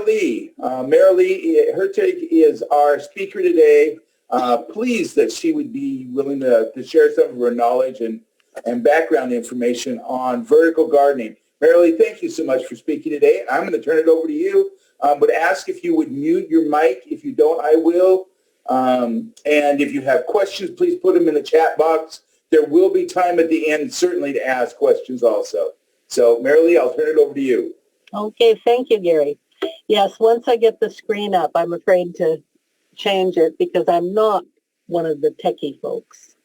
Marilee. Marilee Hertig is our speaker today. Pleased that she would be willing to share some of her knowledge and background information on vertical gardening. Marilee, thank you so much for speaking today. I'm going to turn it over to you, but ask if you would mute your mic. If you don't, I will. And if you have questions, please put them in the chat box. There will be time at the end, certainly, to ask questions also. So, Marilee, I'll turn it over to you. Okay, thank you, Gary. Yes, once I get the screen up, I'm afraid to change it because I'm not one of the techie folks,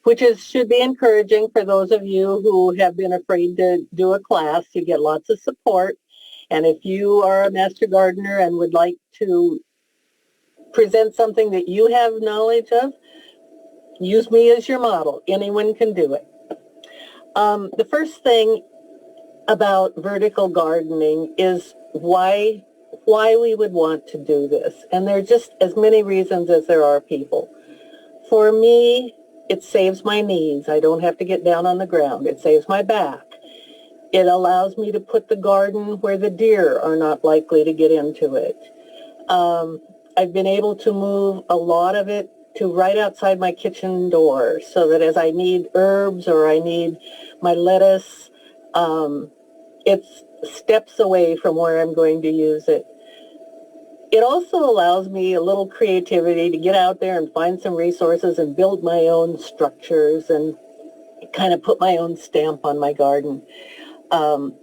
which should be encouraging for those of you who have been afraid to do a class. You get lots of support, and if you are a master gardener and would like to present something that you have knowledge of, use me as your model. Anyone can do it. The first thing about vertical gardening is why we would want to do this. And there are just as many reasons as there are people. For me, it saves my knees. I don't have to get down on the ground. It saves my back. It allows me to put the garden where the deer are not likely to get into it. I've been able to move a lot of it to right outside my kitchen door so that as I need herbs or I need my lettuce, it's steps away from where I'm going to use it. It also allows me a little creativity to get out there and find some resources and build my own structures and kind of put my own stamp on my garden. Parts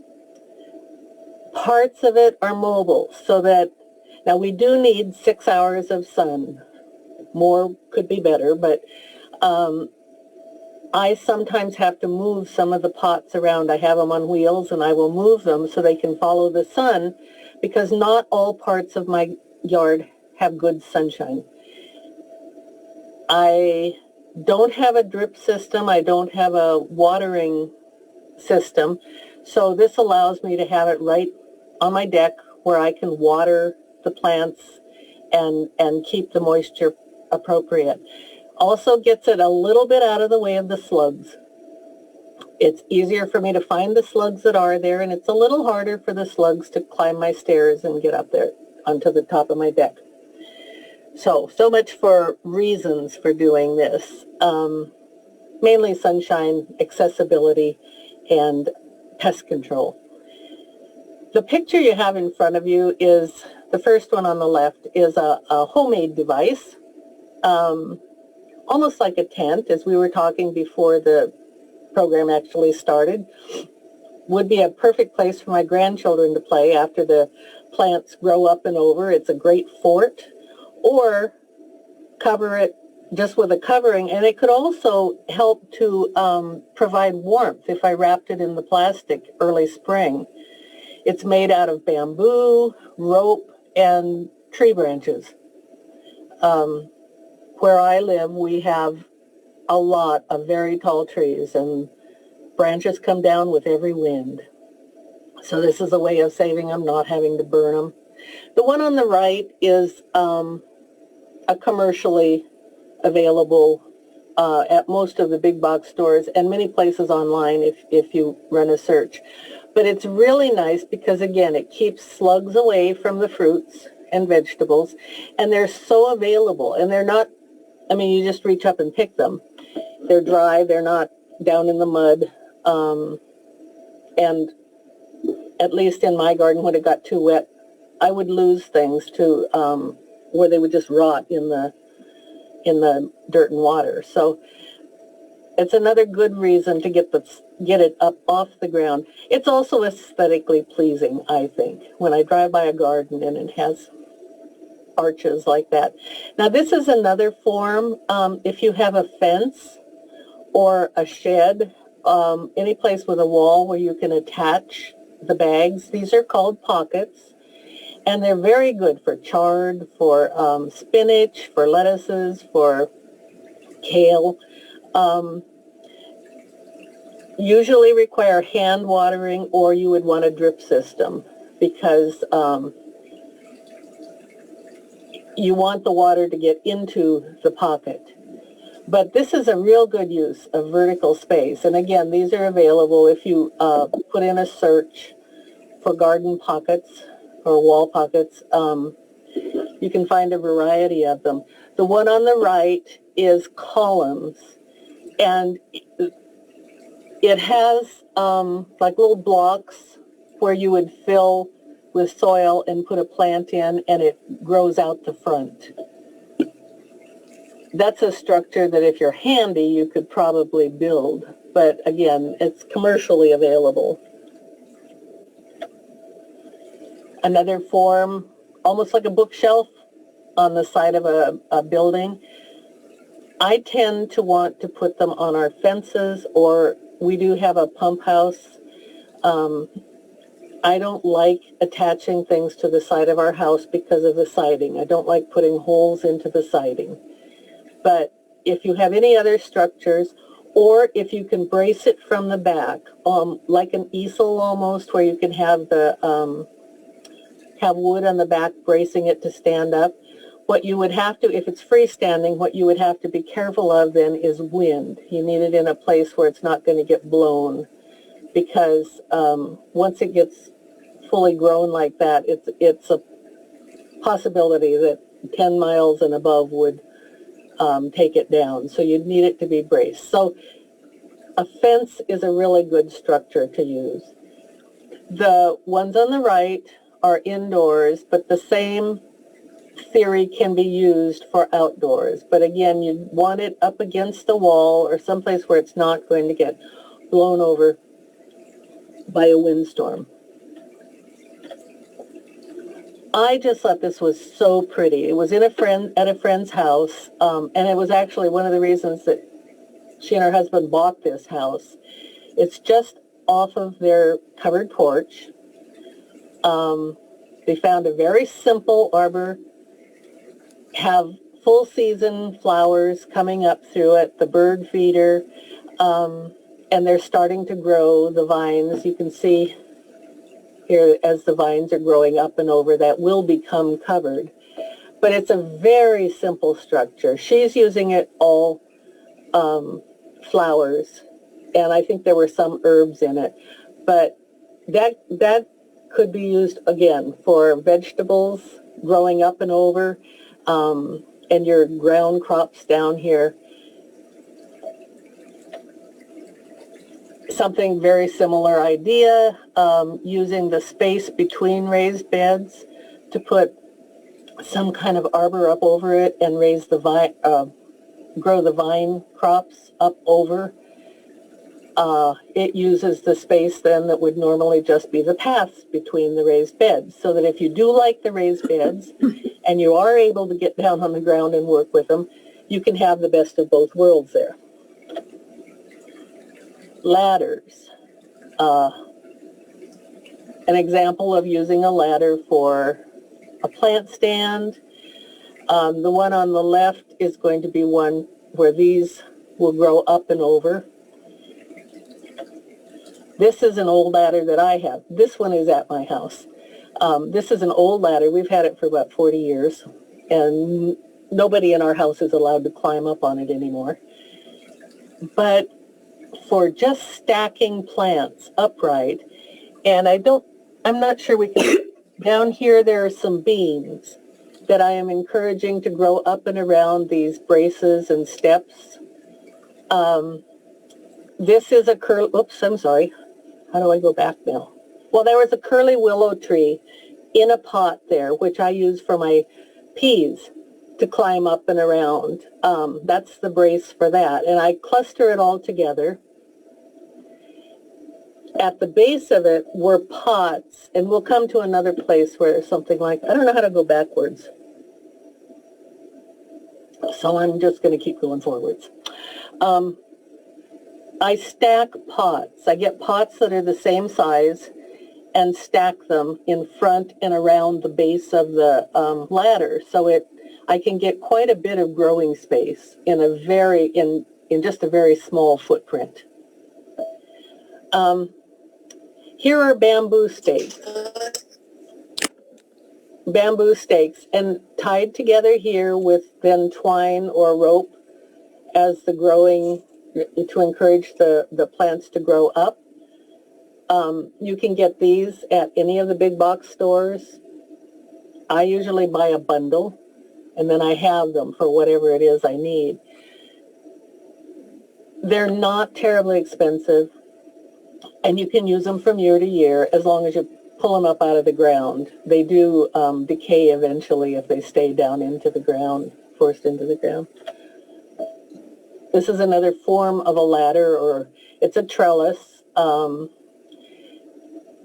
of it are mobile so that, now we do need 6 hours of sun. More could be better, but I sometimes have to move some of the pots around. I have them on wheels and I will move them so they can follow the sun because not all parts of my yard have good sunshine. I don't have a drip system. I don't have a watering system. So this allows me to have it right on my deck where I can water the plants and keep the moisture appropriate. Also gets it a little bit out of the way of the slugs. It's easier for me to find the slugs that are there, and it's a little harder for the slugs to climb my stairs and get up there onto the top of my deck. So much for reasons for doing this. Mainly sunshine, accessibility, and pest control. The picture you have in front of you is, the first one on the left, is a homemade device. Almost like a tent, as we were talking before the program actually started. Would be a perfect place for my grandchildren to play after the plants grow up and over. It's a great fort. Or cover it just with a covering, and it could also help to provide warmth if I wrapped it in the plastic early spring. It's made out of bamboo, rope, and tree branches. Where I live, we have a lot of very tall trees, and branches come down with every wind. So this is a way of saving them, not having to burn them. The one on the right is a commercially available at most of the big box stores and many places online if you run a search. But it's really nice because, again, it keeps slugs away from the fruits and vegetables, and they're so available, and they're not, I mean, you just reach up and pick them. They're dry, they're not down in the mud, and at least in my garden, when it got too wet, I would lose things to where they would just rot in the dirt and water. So it's another good reason to get it up off the ground. It's also aesthetically pleasing, I think, when I drive by a garden and it has arches like that. Now this is another form. If you have a fence or a shed, any place with a wall where you can attach the bags, these are called pockets, and they're very good for chard, for spinach, for lettuces, for kale. Usually require hand watering, or you would want a drip system because you want the water to get into the pocket. But this is a real good use of vertical space. And again, these are available if you put in a search for garden pockets. or wall pockets. You can find a variety of them. The one on the right is columns, and it has like little blocks where you would fill with soil and put a plant in, and it grows out the front. That's a structure that if you're handy, you could probably build. But again, it's commercially available. Another form, almost like a bookshelf on the side of a building. I tend to want to put them on our fences, or we do have a pump house. I don't like attaching things to the side of our house because of the siding. I don't like putting holes into the siding. But if you have any other structures, or if you can brace it from the back, like an easel almost, where you can have the have wood on the back bracing it to stand up. What you would have to, if it's freestanding, what you would have to be careful of then is wind. You need it in a place where it's not going to get blown, because once it gets fully grown like that, it's a possibility that 10 miles and above would take it down. So you'd need it to be braced. So a fence is a really good structure to use. The ones on the right are indoors, but the same theory can be used for outdoors. But again, you want it up against the wall or someplace where it's not going to get blown over by a windstorm. I just thought this was so pretty. It was at a friend's house, and it was actually one of the reasons that she and her husband bought this house. It's just off of their covered porch. They found a very simple arbor, have full season flowers coming up through it, the bird feeder, and they're starting to grow the vines. You can see here as the vines are growing up and over, that will become covered. But it's a very simple structure. She's using it all flowers, and I think there were some herbs in it. But that could be used, again, for vegetables growing up and over, and your ground crops down here. Something very similar idea, using the space between raised beds to put some kind of arbor up over it and raise the vine, grow the vine crops up over. It uses the space then that would normally just be the paths between the raised beds, so that if you do like the raised beds and you are able to get down on the ground and work with them, you can have the best of both worlds there. Ladders. An example of using a ladder for a plant stand. The one on the left is going to be one where these will grow up and over. This is an old ladder that I have. This one is at my house. This is an old ladder. We've had it for about 40 years, and nobody in our house is allowed to climb up on it anymore. But for just stacking plants upright, and I'm not sure we can, down here there are some beans that I am encouraging to grow up and around these braces and steps. This is a oops, I'm sorry. How do I go back now? Well, there was a curly willow tree in a pot there, which I use for my peas to climb up and around. That's the brace for that. And I cluster it all together. At the base of it were pots, and we'll come to another place where something like, I don't know how to go backwards. So I'm just going to keep going forwards. I stack pots. I get pots that are the same size and stack them in front and around the base of the ladder. So I can get quite a bit of growing space in in just a very small footprint. Here are bamboo stakes. Bamboo stakes, and tied together here with then twine or rope as the growing, to encourage the plants to grow up. You can get these at any of the big box stores. I usually buy a bundle, and then I have them for whatever it is I need. They're not terribly expensive, and you can use them from year to year as long as you pull them up out of the ground. They do decay eventually if they stay down into the ground, forced into the ground. This is another form of a ladder, or it's a trellis.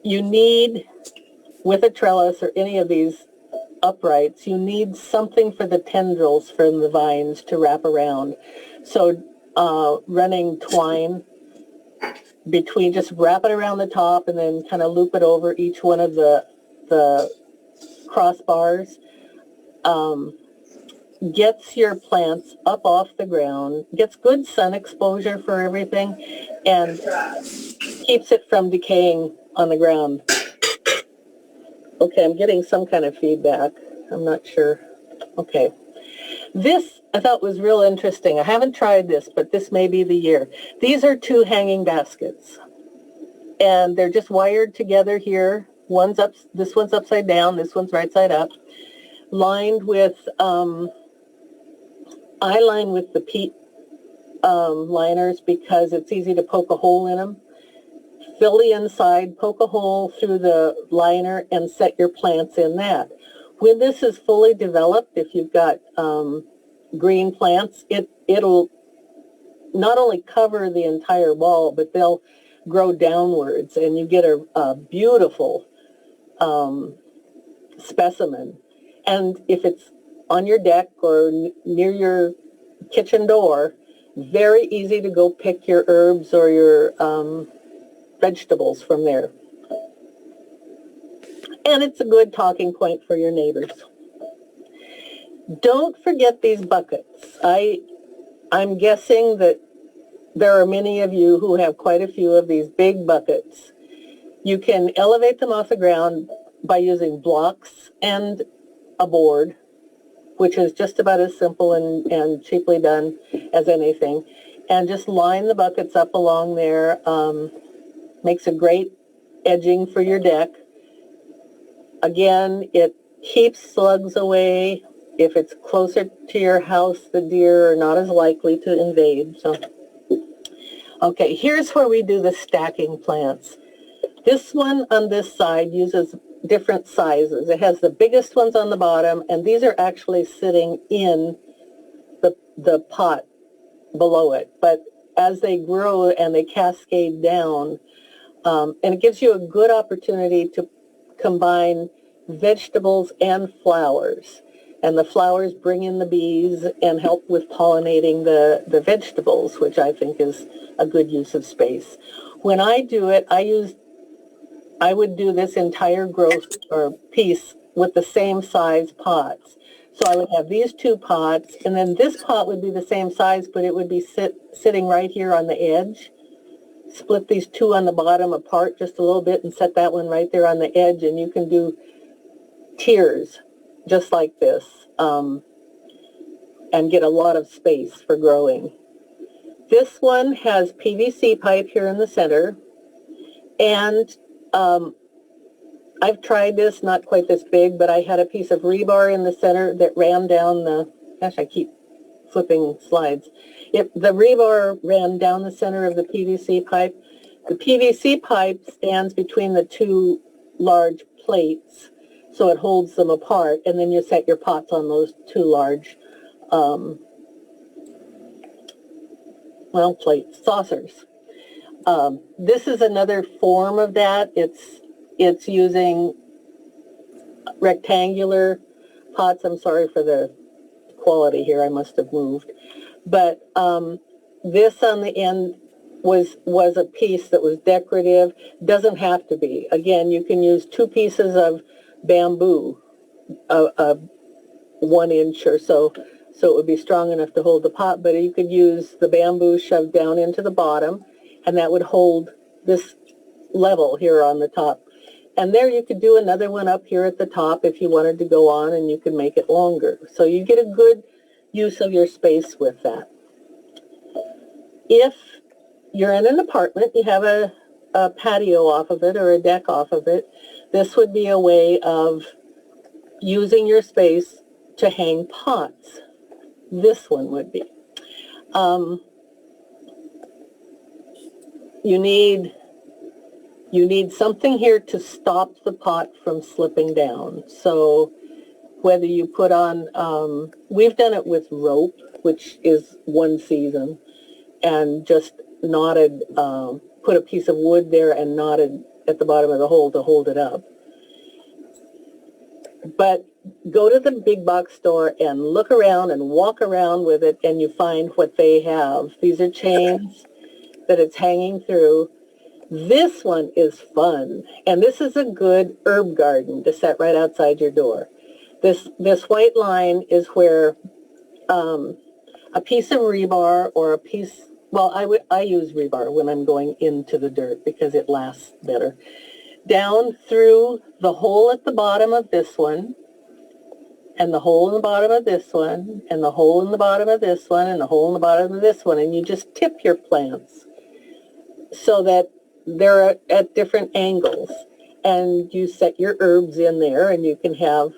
You need, with a trellis or any of these uprights, you need something for the tendrils from the vines to wrap around. So running twine between, just wrap it around the top and then kind of loop it over each one of the crossbars. Gets your plants up off the ground, gets good sun exposure for everything, and keeps it from decaying on the ground. Okay, I'm getting some kind of feedback. I'm not sure. Okay. This I thought was real interesting. I haven't tried this, but this may be the year. These are 2 hanging baskets, and they're just wired together here. One's up, this one's upside down, this one's right side up, lined with, I line with the peat liners because it's easy to poke a hole in them. Fill the inside, poke a hole through the liner, and set your plants in that. When this is fully developed, if you've got green plants, it'll not only cover the entire wall, but they'll grow downwards, and you get a beautiful specimen. And if it's on your deck or near your kitchen door, very easy to go pick your herbs or your vegetables from there. And it's a good talking point for your neighbors. Don't forget these buckets. I'm guessing that there are many of you who have quite a few of these big buckets. You can elevate them off the ground by using blocks and a board, which is just about as simple and cheaply done as anything. And just line the buckets up along there. Makes a great edging for your deck. Again, it keeps slugs away. If it's closer to your house, the deer are not as likely to invade. So, okay, here's where we do the stacking plants. This one on this side uses different sizes. It has the biggest ones on the bottom, and these are actually sitting in the pot below it. But as they grow and they cascade down, and it gives you a good opportunity to combine vegetables and flowers. And the flowers bring in the bees and help with pollinating the vegetables, which I think is a good use of space. When I do it, I would do this entire growth or piece with the same size pots. So I would have these 2 pots, and then this pot would be the same size, but it would be sitting right here on the edge. Split these 2 on the bottom apart just a little bit and set that one right there on the edge, and you can do tiers just like this and get a lot of space for growing. This one has PVC pipe here in the center, and I've tried this, not quite this big, but I had a piece of rebar in the center that ran down gosh, I keep flipping slides. The rebar ran down the center of the PVC pipe. The PVC pipe stands between the 2 large plates, so it holds them apart, and then you set your pots on those 2 large, plates, saucers. This is another form of that. It's using rectangular pots. I'm sorry for the quality here. I must have moved. But this on the end was a piece that was decorative. Doesn't have to be. Again, you can use 2 pieces of bamboo, 1 inch or so it would be strong enough to hold the pot, but you could use the bamboo shoved down into the bottom, and that would hold this level here on the top. And there you could do another one up here at the top if you wanted to go on, and you could make it longer. So you get a good use of your space with that. If you're in an apartment, you have a patio off of it or a deck off of it, this would be a way of using your space to hang pots. This one would be. You need something here to stop the pot from slipping down. So whether you put on, we've done it with rope, which is one season, and just knotted, put a piece of wood there and knotted at the bottom of the hole to hold it up. But go to the big box store and look around and walk around with it, and you find what they have. These are chains that it's hanging through. This one is fun, and this is a good herb garden to set right outside your door. This white line is where a piece of rebar or a piece, well, I use rebar when I'm going into the dirt because it lasts better. Down through the hole at the bottom of this one, and the hole in the bottom of this one, and the hole in the bottom of this one, and the hole in the bottom of this one, and you just tip your plants so that they're at different angles. And you set your herbs in there, and you can have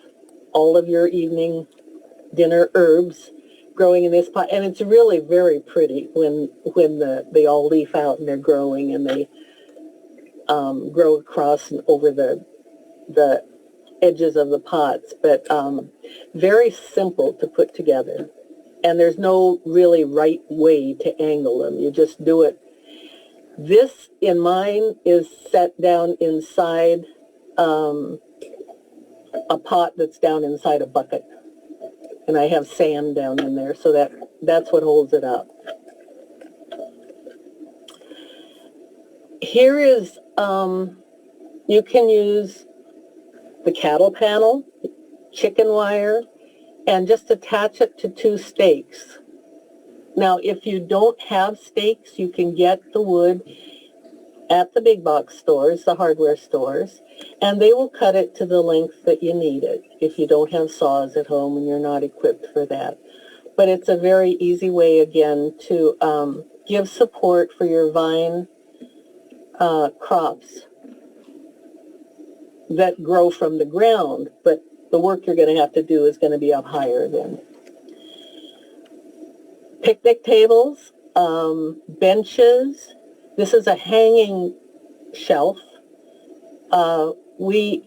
all of your evening dinner herbs growing in this pot. And it's really very pretty when they all leaf out and they're growing, and they grow across and over the edges of the pots, but very simple to put together. And there's no really right way to angle them. You just do it. This, in mine, is set down inside a pot that's down inside a bucket. And I have sand down in there, so that's what holds it up. Here is, you can use the cattle panel, chicken wire, and just attach it to 2 stakes. Now, if you don't have stakes, you can get the wood at the big box stores, the hardware stores, and they will cut it to the length that you need it if you don't have saws at home and you're not equipped for that. But it's a very easy way, again, to give support for your vine crops that grow from the ground, but the work you're going to have to do is going to be up higher then. Picnic tables, benches. This is a hanging shelf. We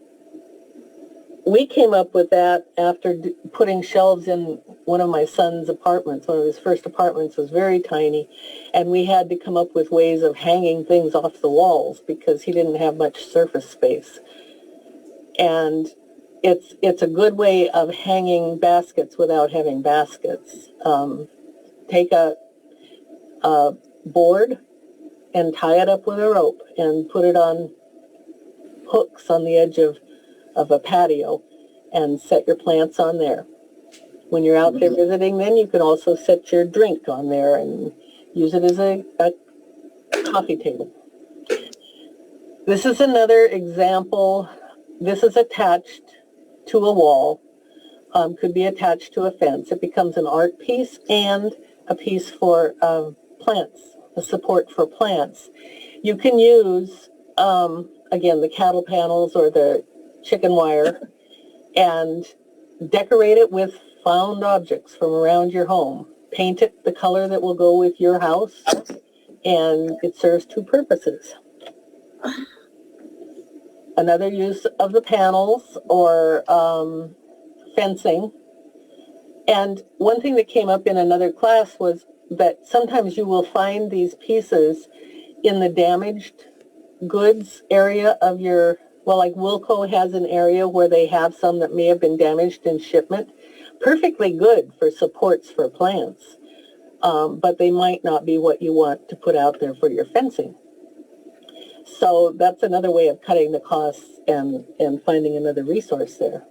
came up with that after putting shelves in one of my son's apartments. One of his first apartments was very tiny, and we had to come up with ways of hanging things off the walls because he didn't have much surface space. And it's a good way of hanging baskets without having baskets. Take a board and tie it up with a rope and put it on hooks on the edge of a patio and set your plants on there. When you're out there visiting, then you can also set your drink on there and use it as a coffee table. This is another example. This is attached to a wall, could be attached to a fence. It becomes an art piece and a piece for plants, a support for plants. You can use, again, the cattle panels or the chicken wire and decorate it with found objects from around your home. Paint it the color that will go with your house, and it serves 2 purposes. Another use of the panels or fencing. And one thing that came up in another class was that sometimes you will find these pieces in the damaged goods area of your, well, like Wilco has an area where they have some that may have been damaged in shipment. Perfectly good for supports for plants, but they might not be what you want to put out there for your fencing. So that's another way of cutting the costs and finding another resource there.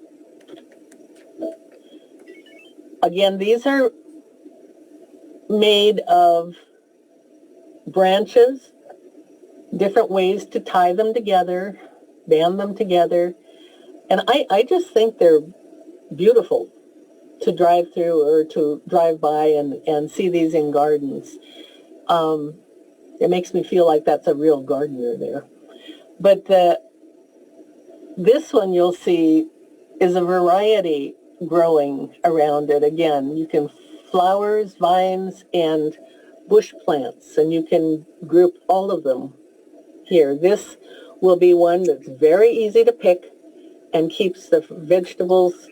Again, these are made of branches, different ways to tie them together, band them together. And I just think they're beautiful to drive through or to drive by and see these in gardens. It makes me feel like that's a real gardener there. But this one you'll see is a variety growing around it. Again, you can flowers, vines, and bush plants, and you can group all of them here. This will be one that's very easy to pick and keeps the vegetables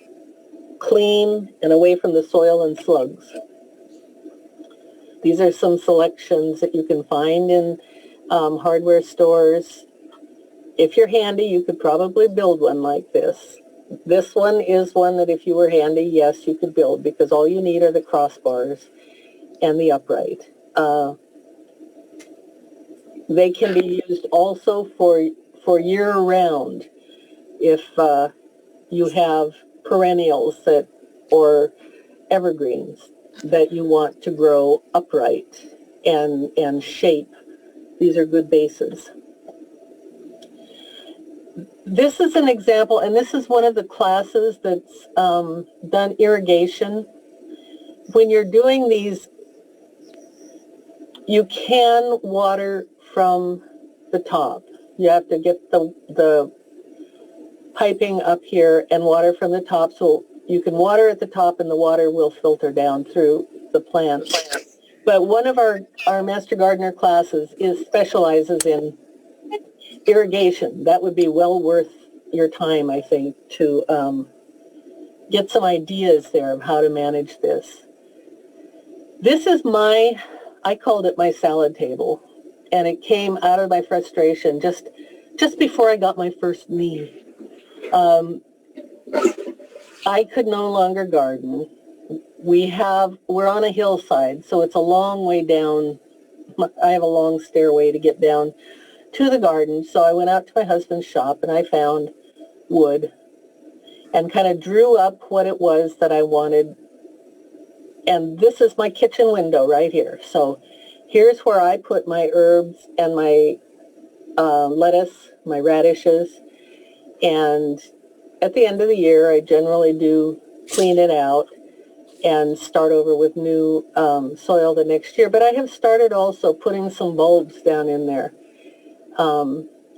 clean and away from the soil and slugs. These are some selections that you can find in hardware stores. If you're handy, you could probably build one like this. This one is one that if you were handy, yes, you could build, because all you need are the crossbars and the upright. They can be used also for year-round if you have perennials that or evergreens that you want to grow upright and shape. These are good bases. This is an example, and this is one of the classes that's done irrigation. When you're doing these, you can water from the top. You have to get the piping up here and water from the top, so you can water at the top and the water will filter down through the plants. But one of our Master Gardener classes specializes in irrigation. That would be well worth your time, I think, to get some ideas there of how to manage this. This is I called it my salad table, and it came out of my frustration just before I got my first knee. I could no longer garden. We're on a hillside, so it's a long way down. I have a long stairway to get down to the garden. So I went out to my husband's shop and I found wood and kind of drew up what it was that I wanted. And this is my kitchen window right here. So here's where I put my herbs and my lettuce, my radishes. And at the end of the year, I generally do clean it out and start over with new soil the next year. But I have started also putting some bulbs down in there.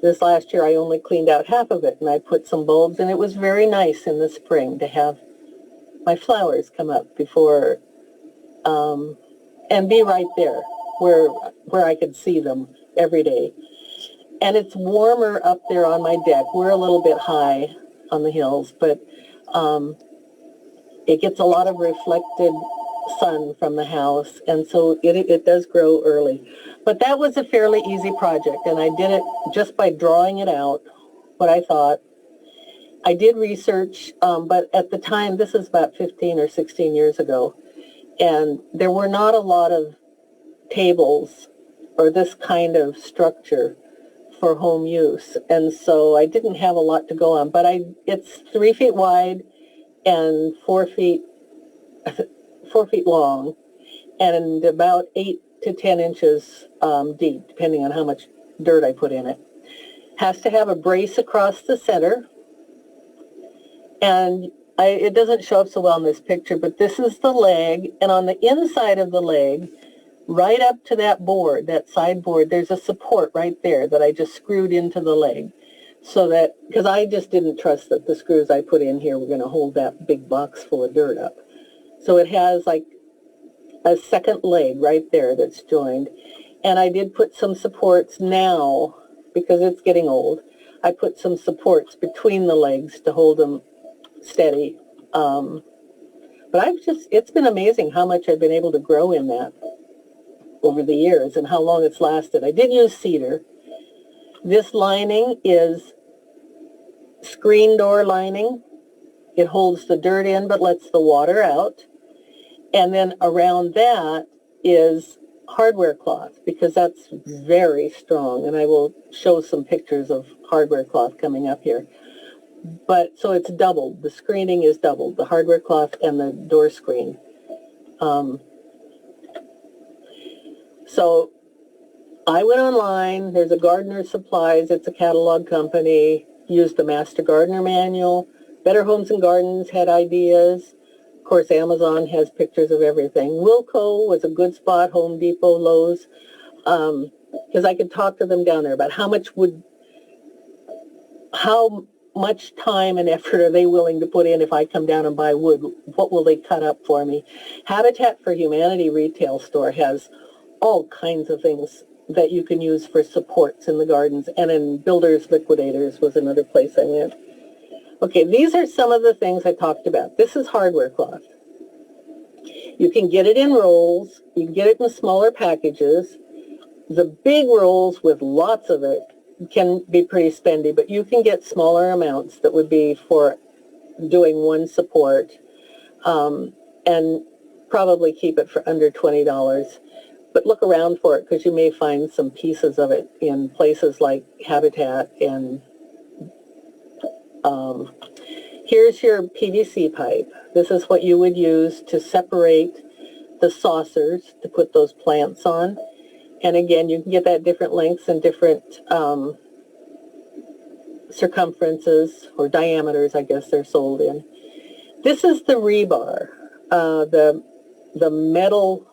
This last year I only cleaned out half of it, and I put some bulbs, and it was very nice in the spring to have my flowers come up before and be right there where I could see them every day. And it's warmer up there on my deck. We're a little bit high on the hills, but it gets a lot of reflected sun from the house, and so it does grow early. But that was a fairly easy project, and I did it just by drawing it out, what I thought. I did research, but at the time, this is about 15 or 16 years ago, and there were not a lot of tables or this kind of structure for home use, and so I didn't have a lot to go on, but it's 3 feet wide and 4 feet long, and about 8 to 10 inches deep, depending on how much dirt I put in it. Has to have a brace across the center, and it doesn't show up so well in this picture, but this is the leg, and on the inside of the leg, right up to that board, that side board, there's a support right there that I just screwed into the leg, so that, because I just didn't trust that the screws I put in here were going to hold that big box full of dirt up. So it has like a second leg right there that's joined. And I did put some supports now, because it's getting old. I put some supports between the legs to hold them steady. But it's been amazing how much I've been able to grow in that over the years and how long it's lasted. I did use cedar. This lining is screen door lining. It holds the dirt in but lets the water out. And then around that is hardware cloth, because that's very strong. And I will show some pictures of hardware cloth coming up here. But so it's doubled. The screening is doubled, the hardware cloth and the door screen. So I went online. There's a Gardener Supplies. It's a catalog company. Used the Master Gardener manual. Better Homes and Gardens had ideas. Of course, Amazon has pictures of everything. Wilco was a good spot. Home Depot, Lowe's, because I could talk to them down there about how much time and effort are they willing to put in if I come down and buy wood? What will they cut up for me? Habitat for Humanity retail store has all kinds of things that you can use for supports in the gardens, and in Builders Liquidators was another place I went. Okay, these are some of the things I talked about. This is hardware cloth. You can get it in rolls. You can get it in smaller packages. The big rolls with lots of it can be pretty spendy, but you can get smaller amounts that would be for doing one support, and probably keep it for under $20. But look around for it because you may find some pieces of it in places like Habitat. And here's your PVC pipe. This is what you would use to separate the saucers to put those plants on. And again, you can get that different lengths and different circumferences or diameters, I guess they're sold in. This is the rebar, the metal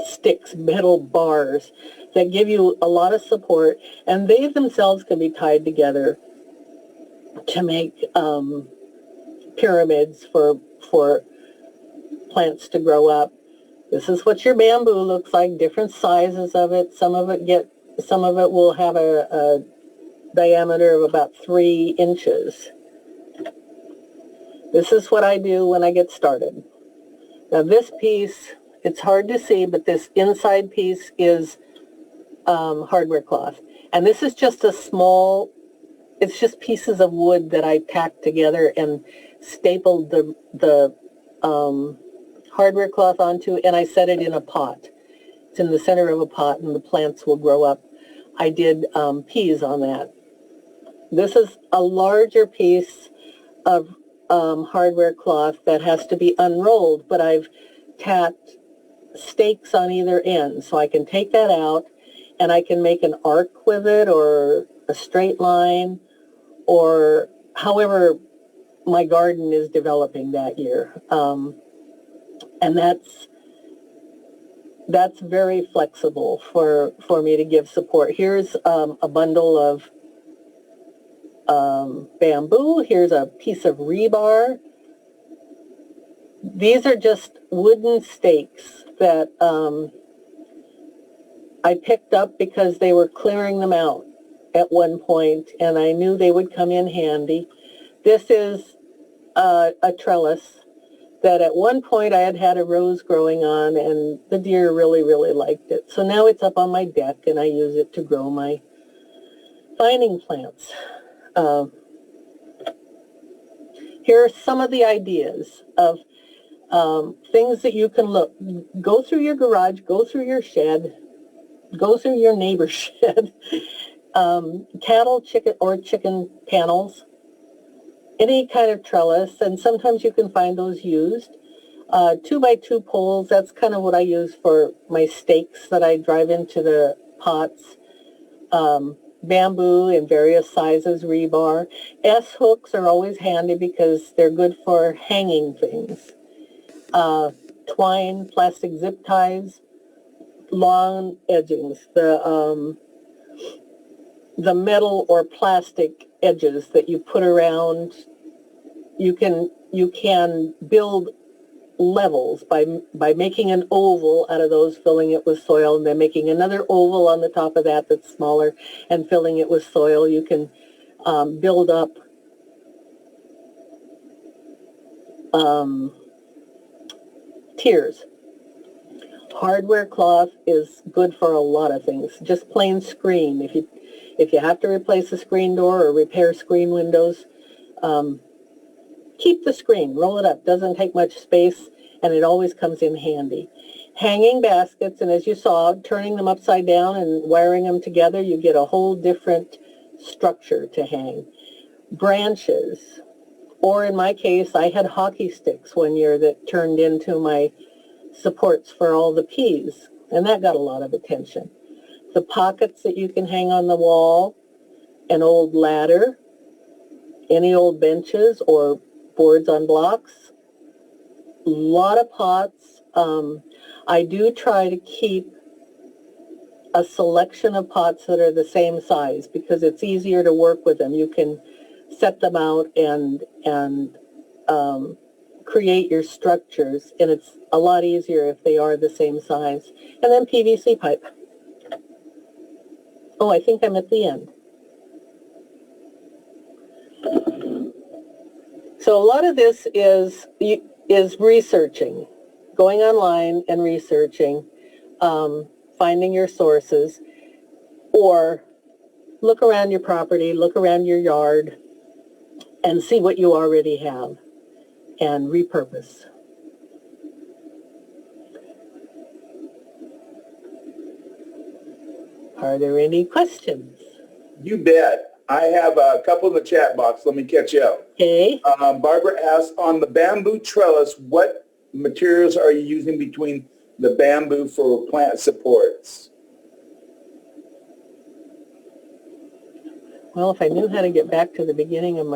sticks, metal bars that give you a lot of support, and they themselves can be tied together to make pyramids for plants to grow up. This is what your bamboo looks like, different sizes of it. Some of it will have a diameter of about 3 inches. This is what I do when I get started. Now this piece, it's hard to see, but this inside piece is hardware cloth. And this is just it's just pieces of wood that I tacked together and stapled the hardware cloth onto, and I set it in a pot. It's in the center of a pot, and the plants will grow up. I did peas on that. This is a larger piece of hardware cloth that has to be unrolled, but I've tacked stakes on either end, so I can take that out and I can make an arc with it, or a straight line, or however my garden is developing that year. And that's very flexible for me to give support. Here's a bundle of bamboo. Here's a piece of rebar. These are just wooden stakes that I picked up because they were clearing them out at one point, and I knew they would come in handy. This is a trellis that at one point I had a rose growing on, and the deer really, really liked it. So now it's up on my deck, and I use it to grow my vining plants. Here are some of the ideas of things that you can go through your garage, go through your shed, go through your neighbor's shed, cattle, chicken panels, any kind of trellis, and sometimes you can find those used. 2x2 poles, that's kind of what I use for my stakes that I drive into the pots. Bamboo in various sizes, rebar. S-hooks are always handy because they're good for hanging things. Twine, plastic zip ties, long edgings, the metal or plastic edges that you put around. You can build levels by making an oval out of those, filling it with soil, and then making another oval on the top of that that's smaller and filling it with soil. You can build up tiers. Hardware cloth is good for a lot of things. Just plain screen. If you have to replace a screen door or repair screen windows, keep the screen, roll it up. Doesn't take much space, and it always comes in handy. Hanging baskets, and as you saw, turning them upside down and wiring them together, you get a whole different structure to hang. Branches, or in my case, I had hockey sticks one year that turned into my supports for all the peas, and that got a lot of attention. The pockets that you can hang on the wall, an old ladder, any old benches or boards on blocks, a lot of pots. I do try to keep a selection of pots that are the same size because it's easier to work with them. You can set them out and create your structures, and it's a lot easier if they are the same size. And then PVC pipe. Oh, I think I'm at the end. So a lot of this is researching, going online and researching, finding your sources, or look around your property, look around your yard, and see what you already have and repurpose. Are there any questions? You bet. I have a couple in the chat box. Let me catch you up. Okay. Barbara asks, on the bamboo trellis, what materials are you using between the bamboo for plant supports? Well, if I knew how to get back to the beginning of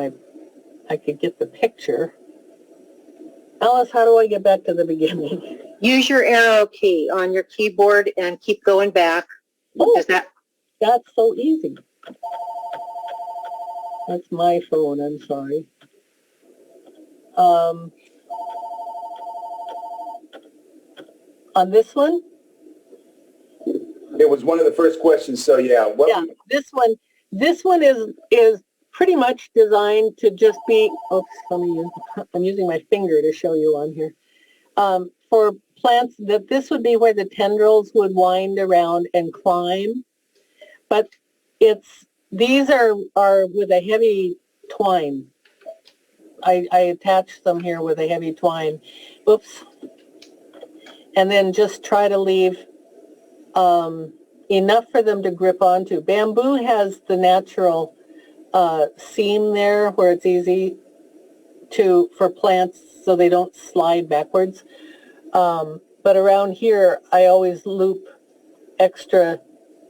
I could get the picture. Alice, how do I get back to the beginning? Use your arrow key on your keyboard and keep going back. Oh, That's so easy. That's my phone, I'm sorry. On this one? It was one of the first questions, so yeah. Yeah, this one is pretty much designed to just be, I'm using my finger to show you on here. For plants, this would be where the tendrils would wind around and climb. But these are with a heavy twine. I attached them here with a heavy twine. Oops. And then just try to leave enough for them to grip onto. Bamboo has the natural seam there where it's easy for plants so they don't slide backwards. But around here, I always loop extra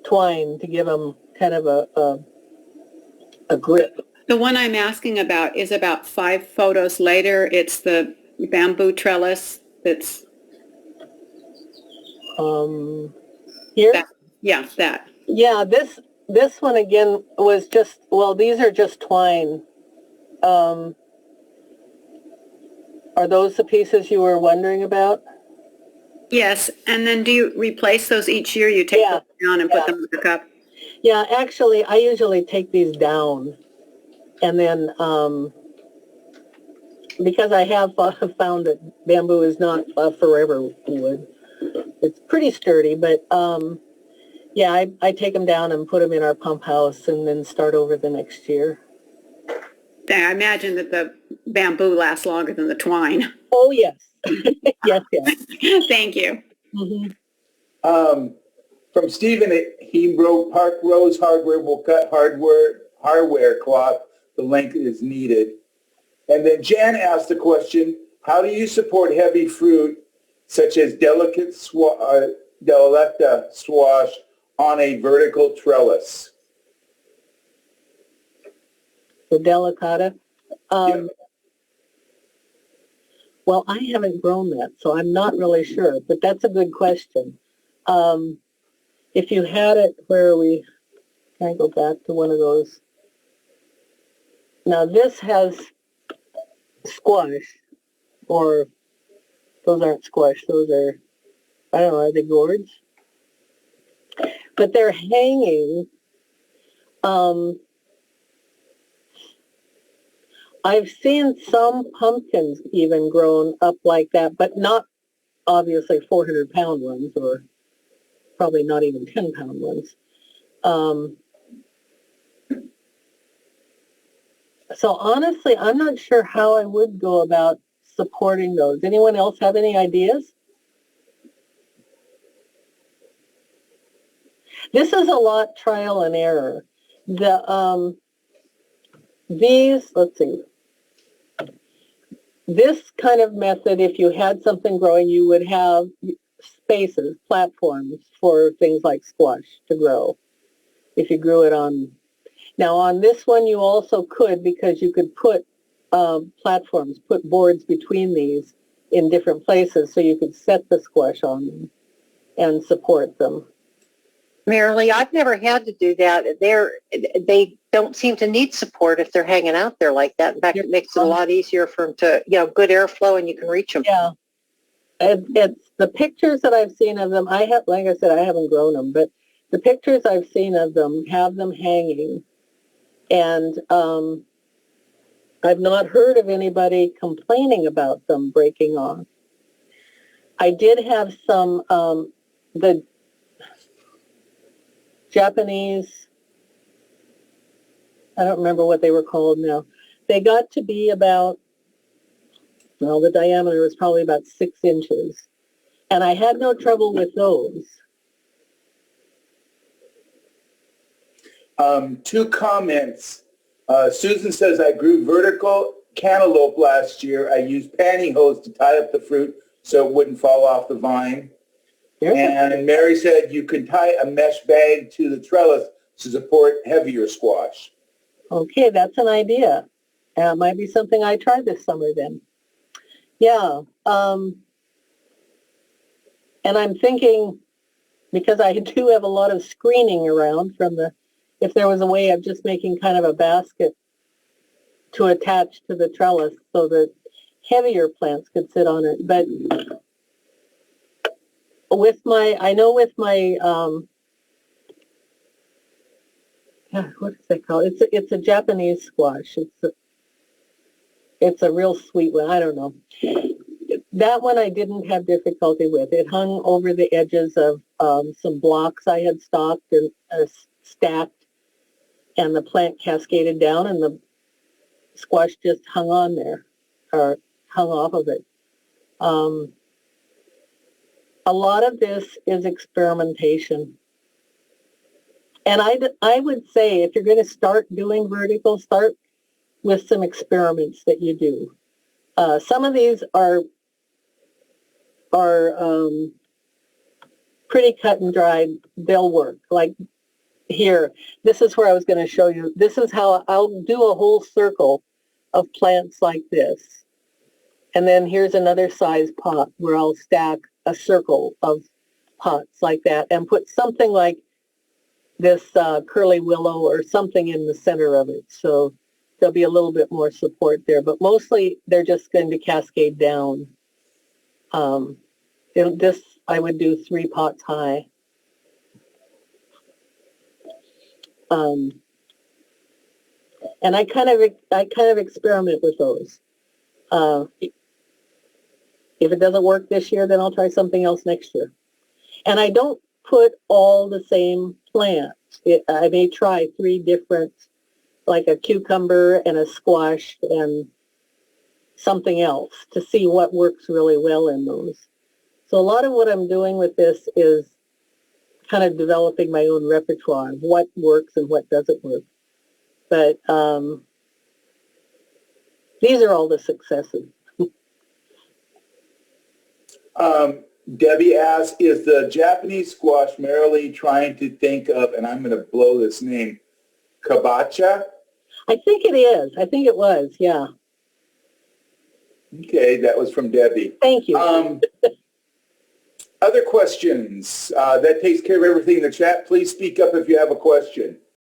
twine to give them kind of a grip. The one I'm asking about is about 5 photos later. It's the bamboo trellis that's... Here? That. Yeah, this one again was just, well, these are just twine. Are those the pieces you were wondering about? Yes, and then do you replace those each year? You take them down and put them back up? Yeah, actually, I usually take these down, and then because I have found that bamboo is not a forever wood. It's pretty sturdy, but yeah, I take them down and put them in our pump house and then start over the next year. I imagine that the bamboo lasts longer than the twine. Oh, yes. Yes. Thank you. Mm-hmm. From Stephen, he wrote, Park Rose Hardware will cut hardware cloth the length is needed. And then Jan asked the question, how do you support heavy fruit such as delicata squash on a vertical trellis? The delicata? Yeah. Well, I haven't grown that, so I'm not really sure, but that's a good question. If you had it, where are we? Can I go back to one of those? Now this has squash, or those aren't squash, those are, I don't know, are they gourds? But they're hanging. I've seen some pumpkins even grown up like that, but not obviously 400-pound ones, or probably not even 10-pound ones. So honestly, I'm not sure how I would go about supporting those. Anyone else have any ideas? This is a lot trial and error. These, let's see. This kind of method, if you had something growing, you would have spaces, platforms for things like squash to grow. If you grew it on, now on this one you also could, because you could put platforms, put boards between these in different places so you could set the squash on them and support them. Marilee, I've never had to do that. They don't seem to need support if they're hanging out there like that. In fact, it makes it a lot easier for them to, good airflow and you can reach them. Yeah. It's the pictures that I've seen of them. Like I said, I haven't grown them, but the pictures I've seen of them have them hanging. And I've not heard of anybody complaining about them breaking off. I did have some, the Japanese, I don't remember what they were called now. They got to be about, well, the diameter was probably about 6 inches. And I had no trouble with those. 2 comments. Susan says, I grew vertical cantaloupe last year. I used pantyhose to tie up the fruit so it wouldn't fall off the vine. And Mary said you can tie a mesh bag to the trellis to support heavier squash. Okay, that's an idea. It might be something I try this summer then. Yeah. And I'm thinking, because I do have a lot of screening around if there was a way of just making kind of a basket to attach to the trellis so that heavier plants could sit on it. But with my what is that called? It's a Japanese squash. It's a real sweet one. I don't know. That one I didn't have difficulty with. It hung over the edges of some blocks I had stocked and stacked, and the plant cascaded down, and the squash just hung on there, or hung off of it. A lot of this is experimentation. And I would say if you're going to start doing vertical, start with some experiments that you do. Some of these are pretty cut and dried. They'll work. Like here, this is where I was going to show you. This is how I'll do a whole circle of plants like this. And then here's another size pot where I'll stack a circle of pots like that and put something like this curly willow or something in the center of it. So there'll be a little bit more support there, but mostly they're just going to cascade down. This I would do 3 pots high. And I kind of experiment with those. If it doesn't work this year, then I'll try something else next year. And I don't put all the same plants. I may try 3 different, like a cucumber and a squash and something else to see what works really well in those. So a lot of what I'm doing with this is kind of developing my own repertoire of what works and what doesn't work. But these are all the successes. Debbie asks, is the Japanese squash Marilee trying to think of, and I'm going to blow this name, kabocha? I think it is. I think it was, yeah. Okay, that was from Debbie. Thank you. Other questions? That takes care of everything in the chat. Please speak up if you have a question.